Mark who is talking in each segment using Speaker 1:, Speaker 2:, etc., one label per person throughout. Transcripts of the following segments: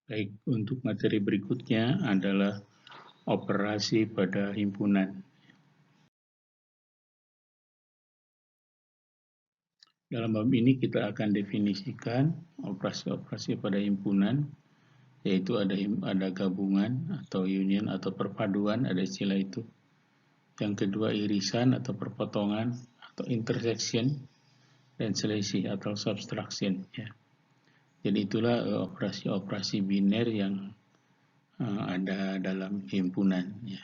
Speaker 1: Baik, untuk materi berikutnya adalah operasi pada himpunan. Dalam bab ini kita akan definisikan operasi-operasi pada himpunan, yaitu ada gabungan atau union atau perpaduan, ada istilah itu. Yang kedua irisan atau perpotongan atau intersection, dan selisih atau subtraction. Ya. Jadi itulah operasi-operasi biner yang ada dalam himpunan. Ya.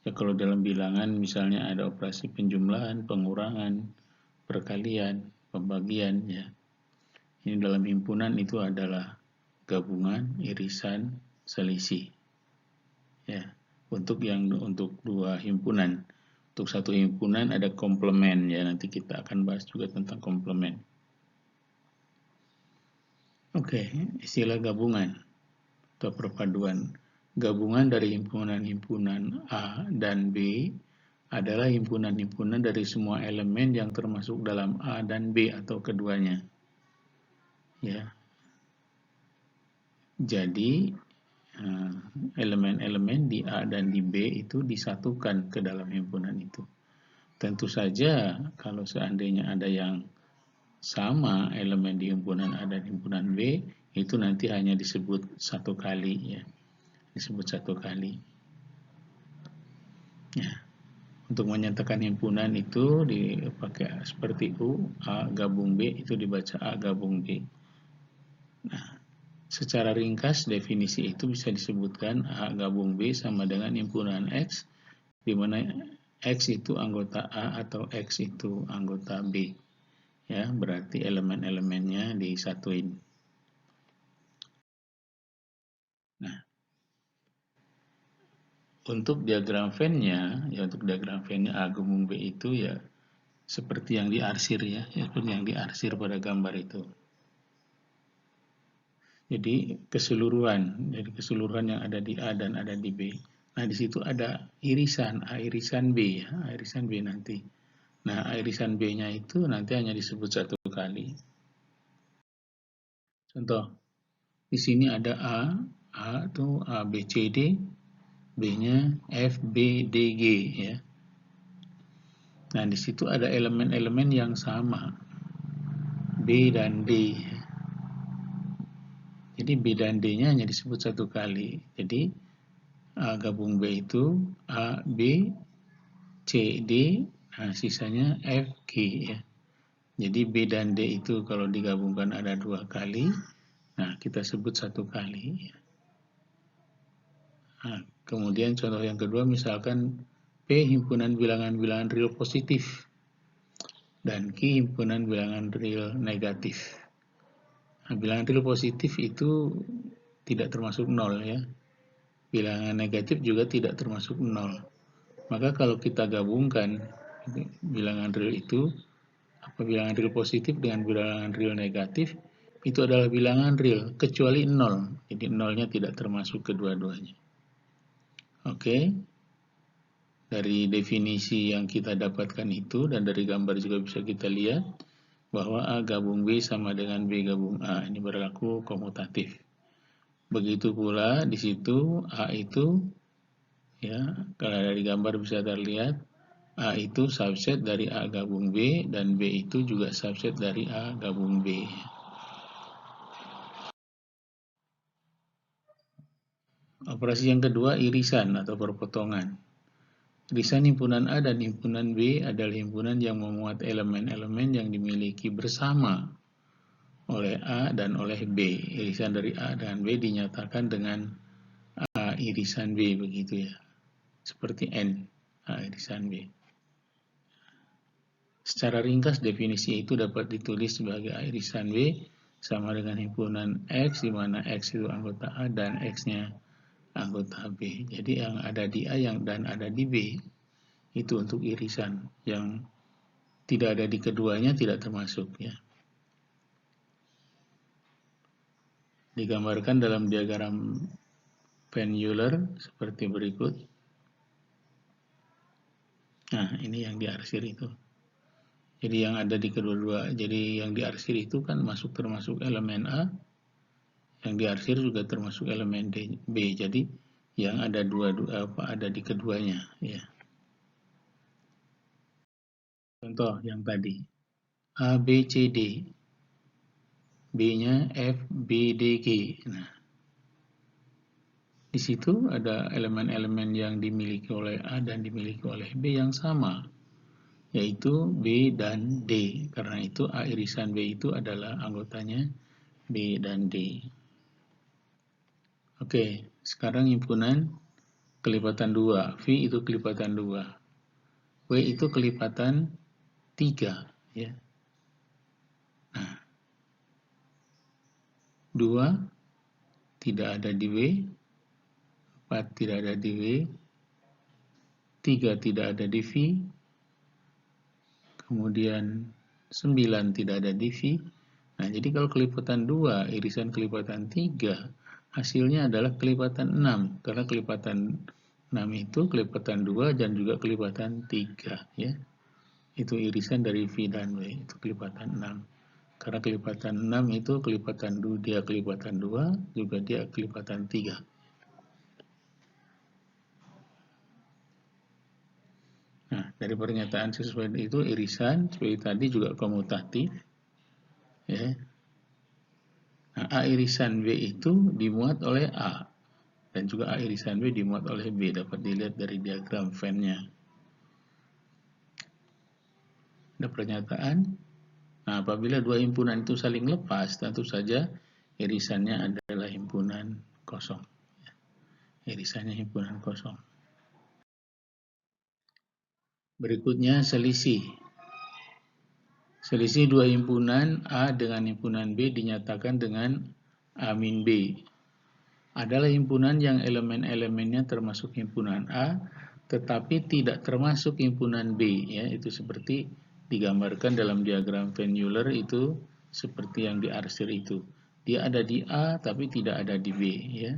Speaker 1: Ya, kalau dalam bilangan misalnya ada operasi penjumlahan, pengurangan, perkalian, pembagian. Ya. Ini dalam himpunan itu adalah gabungan, irisan, selisih. Ya. Untuk dua himpunan. Untuk satu himpunan ada komplement, ya, nanti kita akan bahas juga tentang komplement. Oke, istilah gabungan atau perpaduan. Gabungan dari himpunan-himpunan A dan B adalah himpunan-himpunan dari semua elemen yang termasuk dalam A dan B atau keduanya. Ya. Jadi elemen-elemen di A dan di B itu disatukan ke dalam himpunan itu. Tentu saja kalau seandainya ada yang sama elemen di himpunan A dan himpunan B, itu nanti hanya disebut satu kali, ya. Disebut satu kali. Ya. Untuk menyatakan himpunan itu dipakai seperti U, A gabung B, itu dibaca A gabung B. Nah, secara ringkas definisi itu bisa disebutkan A gabung B sama dengan himpunan X, di mana X itu anggota A atau X itu anggota B. Ya, berarti elemen-elemennya disatuin. Nah, untuk diagram Venn-nya, ya untuk diagram Venn-nya A gabung B itu ya seperti yang diarsir, ya, seperti yang diarsir pada gambar itu. Jadi keseluruhan yang ada di A dan ada di B. Nah, di situ ada irisan A irisan B, ya, A irisan B nanti. Nah, A irisan B-nya itu nanti hanya disebut satu kali. Contoh, di sini ada A itu A B C D, B-nya F B D G, ya. Nah, di situ ada elemen-elemen yang sama, B dan D. Jadi B dan D-nya hanya disebut satu kali. Jadi A gabung B itu A, B, C, D, nah sisanya F, G, ya. Jadi B dan D itu kalau digabungkan ada dua kali, nah kita sebut satu kali. Nah, kemudian contoh yang kedua misalkan P himpunan bilangan-bilangan real positif dan Q himpunan bilangan real negatif. Nah, bilangan real positif itu tidak termasuk nol, ya. Bilangan negatif juga tidak termasuk nol. Maka kalau kita gabungkan bilangan real itu, bilangan real positif dengan bilangan real negatif, itu adalah bilangan real, kecuali nol. Jadi nolnya tidak termasuk kedua-duanya. Oke. Dari definisi yang kita dapatkan itu, dan dari gambar juga bisa kita lihat, bahwa A gabung B sama dengan B gabung A. Ini berlaku komutatif. Begitu pula di situ A itu, ya, kalau dari gambar bisa terlihat A itu subset dari A gabung B dan B itu juga subset dari A gabung B. Operasi yang kedua irisan atau perpotongan. Irisan himpunan A dan himpunan B adalah himpunan yang memuat elemen-elemen yang dimiliki bersama oleh A dan oleh B. Irisan dari A dan B dinyatakan dengan A irisan B, begitu, ya. Seperti N, A irisan B. Secara ringkas definisi itu dapat ditulis sebagai A irisan B sama dengan himpunan X, di mana X itu anggota A dan X-nya anggota B. Jadi yang ada di A dan ada di B itu untuk irisan. Yang tidak ada di keduanya tidak termasuk, ya. Digambarkan dalam diagram Venn-Euler seperti berikut. Nah, ini yang diarsir itu. Jadi yang ada di kedua-dua, jadi yang diarsir itu kan termasuk elemen A, Yang diarsir juga termasuk elemen B. Jadi yang ada ada di keduanya, ya. Contoh yang tadi, A, B, C, D. B-nya F, B, D, G. Nah, di situ ada elemen-elemen yang dimiliki oleh A dan dimiliki oleh B yang sama, yaitu B dan D. Karena itu A irisan B itu adalah anggotanya B dan D. Oke, sekarang himpunan kelipatan 2. V itu kelipatan 2. W itu kelipatan 3. Ya. Nah, 2 tidak ada di W, 4 tidak ada di W, 3 tidak ada di V, kemudian 9 tidak ada di V. Nah, jadi kalau kelipatan 2 irisan kelipatan 3, hasilnya adalah kelipatan 6. Karena kelipatan 6 itu kelipatan 2 dan juga kelipatan 3. Ya. Itu irisan dari V dan W, itu kelipatan 6. Karena kelipatan 6 itu kelipatan 2, dia kelipatan 2, juga dia kelipatan 3. Nah, dari pernyataan sesuai itu irisan, seperti tadi juga komutatif. Ya. Nah, A irisan B itu dimuat oleh A. Dan juga A irisan B dimuat oleh B. Dapat dilihat dari diagram Venn-nya. Ada pernyataan. Nah, apabila dua himpunan itu saling lepas, tentu saja irisannya adalah himpunan kosong. Irisannya himpunan kosong. Berikutnya selisih. Selisih dua himpunan A dengan himpunan B dinyatakan dengan A min B. Adalah himpunan yang elemen-elemennya termasuk himpunan A, tetapi tidak termasuk himpunan B. Ya, itu seperti digambarkan dalam diagram Venn-Euler itu seperti yang diarsir itu. Dia ada di A tapi tidak ada di B, ya.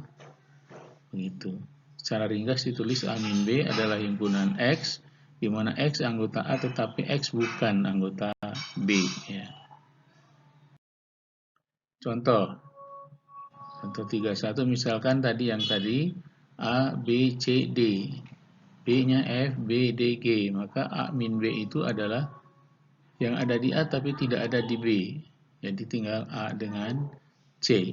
Speaker 1: Begitu. Secara ringkas ditulis A min B adalah himpunan X, di mana X anggota A tetapi X bukan anggota B, ya. Contoh 31 misalkan tadi yang tadi A, B, C, D. B-nya F, B, D, G. Maka A min B itu adalah yang ada di A tapi tidak ada di B. Jadi tinggal A dengan C.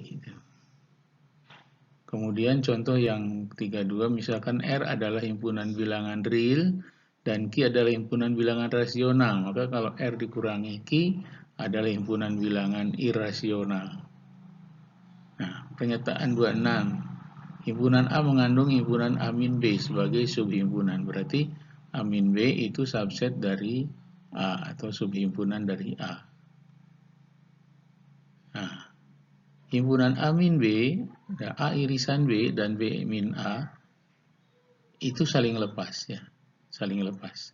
Speaker 1: Kemudian contoh yang 32, misalkan R adalah himpunan bilangan real dan Q adalah himpunan bilangan rasional. Maka kalau R dikurangi Q adalah himpunan bilangan irasional. Nah, pernyataan 26. Himpunan A mengandung himpunan A min B sebagai subhimpunan. Berarti A min B itu subset dari A atau subhimpunan dari A. Nah, himpunan A min B, A irisan B dan B min A itu saling lepas, ya, saling lepas.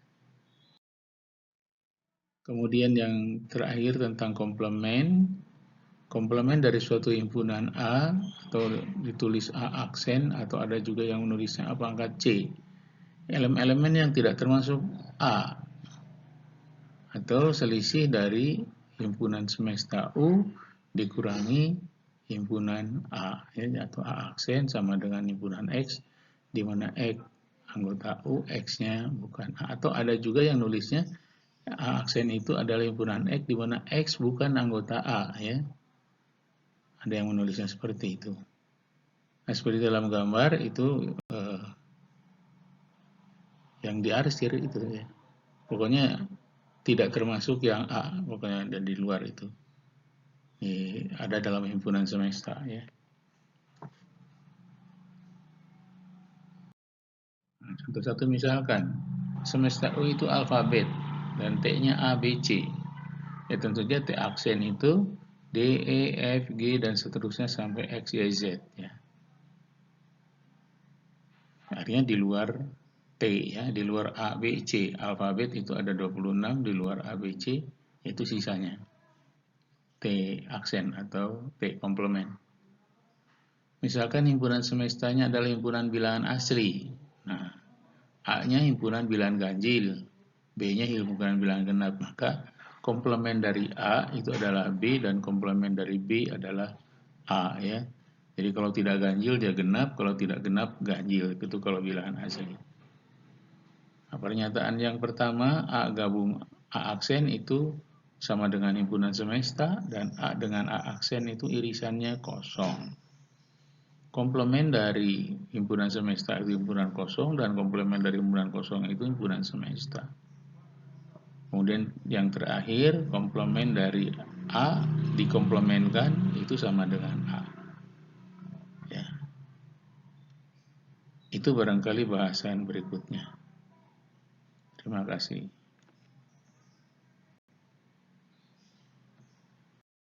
Speaker 1: Kemudian yang terakhir tentang komplement. Komplement dari suatu himpunan A atau ditulis A aksen atau ada juga yang menulisnya A pangkat C. Elemen-elemen yang tidak termasuk A atau selisih dari himpunan semesta U dikurangi himpunan A, ya, atau A aksen sama dengan himpunan X, di mana X anggota U, X-nya bukan A. Atau ada juga yang nulisnya A aksen itu adalah himpunan X, di mana X bukan anggota A, ya. Ada yang menulisnya seperti itu. Nah, seperti dalam gambar itu yang diarsir itu, ya. Pokoknya tidak termasuk yang A, pokoknya ada di luar itu. Ada dalam himpunan semesta, ya. Contoh satu misalkan, semesta U itu alfabet dan T-nya A, B, C. Ya tentu saja T aksen itu D, E, F, G dan seterusnya sampai X, Y, Z, ya. Artinya di luar T, ya, di luar A, B, C. Alfabet itu ada 26, di luar A, B, C itu sisanya. T aksen atau T komplement. Misalkan himpunan semestanya adalah himpunan bilangan asli. Nah, A-nya himpunan bilangan ganjil, B-nya himpunan bilangan genap. Maka komplement dari A itu adalah B dan komplement dari B adalah A, ya. Jadi kalau tidak ganjil dia genap, kalau tidak genap ganjil. Itu kalau bilangan asli. Nah, pernyataan yang pertama A gabung A aksen itu sama dengan himpunan semesta, dan A dengan A aksen itu irisannya kosong. Komplement dari himpunan semesta itu himpunan kosong, dan komplement dari himpunan kosong itu himpunan semesta. Kemudian yang terakhir, komplement dari A dikomplementkan itu sama dengan A. Ya. Itu barangkali bahasan berikutnya. Terima kasih.